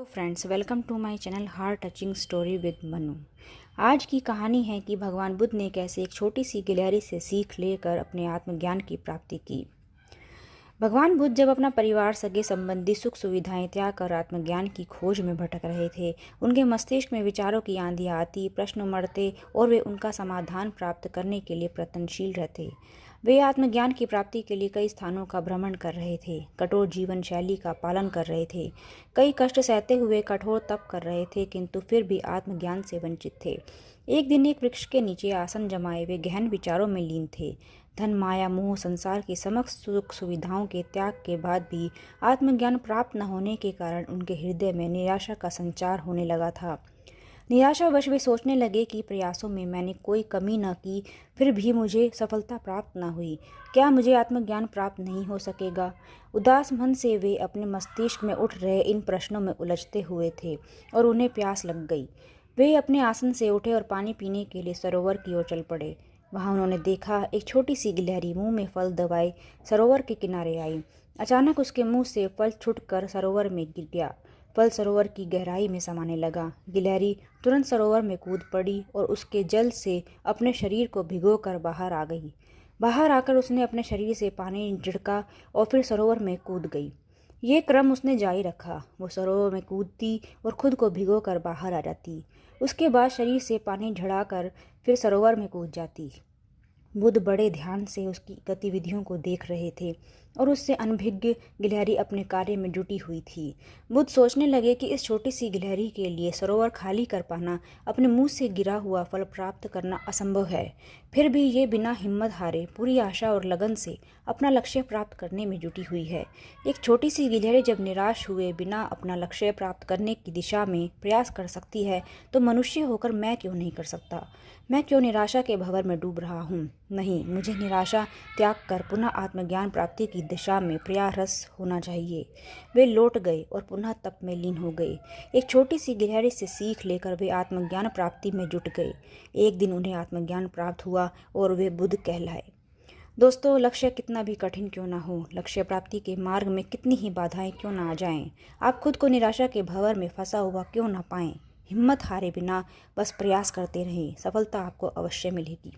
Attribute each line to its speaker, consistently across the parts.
Speaker 1: Hello friends, welcome to my channel heart touching story with Manu. आज की कहानी है कि भगवान बुद्ध ने कैसे एक छोटी सी गिलहरी से सीख लेकर अपने आत्मज्ञान की प्राप्ति की। भगवान बुद्ध जब अपना परिवार, सगे संबंधी, सुख सुविधाएं त्याग कर आत्मज्ञान की खोज में भटक रहे थे, उनके मस्तिष्क में विचारों की आंधियां आती, प्रश्न उमड़ते और वे उनका समाधान प्राप्त करने के लिए प्रयत्नशील रहते। वे आत्मज्ञान की प्राप्ति के लिए कई स्थानों का भ्रमण कर रहे थे, कठोर जीवन शैली का पालन कर रहे थे, कई कष्ट सहते हुए कठोर तप कर रहे थे, किंतु फिर भी आत्मज्ञान से वंचित थे। एक दिन एक वृक्ष के नीचे आसन जमाए वे गहन विचारों में लीन थे। धन, माया, मोह, संसार की समस्त सुख सुविधाओं के त्याग के बाद भी आत्मज्ञान प्राप्त न होने के कारण उनके हृदय में निराशा का संचार होने लगा था। निराशावश वे सोचने लगे कि प्रयासों में मैंने कोई कमी न की, फिर भी मुझे सफलता प्राप्त न हुई। क्या मुझे आत्मज्ञान प्राप्त नहीं हो सकेगा? उदास मन से वे अपने मस्तिष्क में उठ रहे इन प्रश्नों में उलझते हुए थे और उन्हें प्यास लग गई। वे अपने आसन से उठे और पानी पीने के लिए सरोवर की ओर चल पड़े। वहां उन्होंने देखा, एक छोटी सी गिलहरी मुंह में फल दबाए सरोवर के किनारे आई। अचानक उसके मुंह से फल छूटकर सरोवर में गिर गया। फल सरोवर की गहराई में समाने लगा। गिलहरी तुरंत सरोवर में कूद पड़ी और उसके जल से अपने शरीर को भिगोकर बाहर आ गई। बाहर आकर उसने अपने शरीर से पानी झिड़का और फिर सरोवर में कूद गई। ये क्रम उसने जारी रखा। वो सरोवर में कूदती और खुद को भिगोकर बाहर आ जाती। उसके बाद शरीर से पानी झड़ाकर फिर सरोवर में कूद जाती। बुद्ध बड़े ध्यान से उसकी गतिविधियों को देख रहे थे और उससे अनभिज्ञ गिलहरी अपने कार्य में जुटी हुई थी। बुद्ध सोचने लगे कि इस छोटी सी गिलहरी के लिए सरोवर खाली कर पाना, अपने मुंह से गिरा हुआ फल प्राप्त करना असंभव है। फिर भी ये बिना हिम्मत हारे पूरी आशा और लगन से अपना लक्ष्य प्राप्त करने में जुटी हुई है। एक छोटी सी गिलहरी जब निराश हुए बिना अपना लक्ष्य प्राप्त करने की दिशा में प्रयास कर सकती है, तो मनुष्य होकर मैं क्यों नहीं कर सकता? मैं क्यों निराशा के भंवर में डूब रहा हूँ? नहीं, मुझे निराशा त्याग कर पुनः आत्मज्ञान प्राप्ति की दिशा में प्रयासरत होना चाहिए। वे लौट गए और पुनः तप में लीन हो गए। एक छोटी सी गिलहरी से सीख लेकर वे आत्मज्ञान प्राप्ति में जुट गए। एक दिन उन्हें आत्मज्ञान प्राप्त हुआ और वे बुद्ध कहलाए। दोस्तों, लक्ष्य कितना भी कठिन क्यों ना हो, लक्ष्य प्राप्ति के मार्ग में कितनी ही बाधाएं क्यों ना आ जाएं, आप खुद को निराशा के भंवर में फंसा हुआ क्यों ना पाएं, हिम्मत हारे बिना बस प्रयास करते रहें, सफलता आपको अवश्य मिलेगी।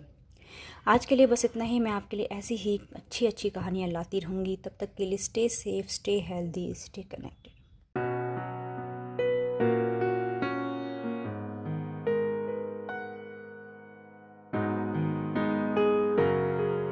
Speaker 1: आज के लिए बस इतना ही। मैं आपके लिए ऐसी ही अच्छी अच्छी कहानियाँ लाती रहूँगी। तब तक के लिए stay safe, stay healthy, stay connected.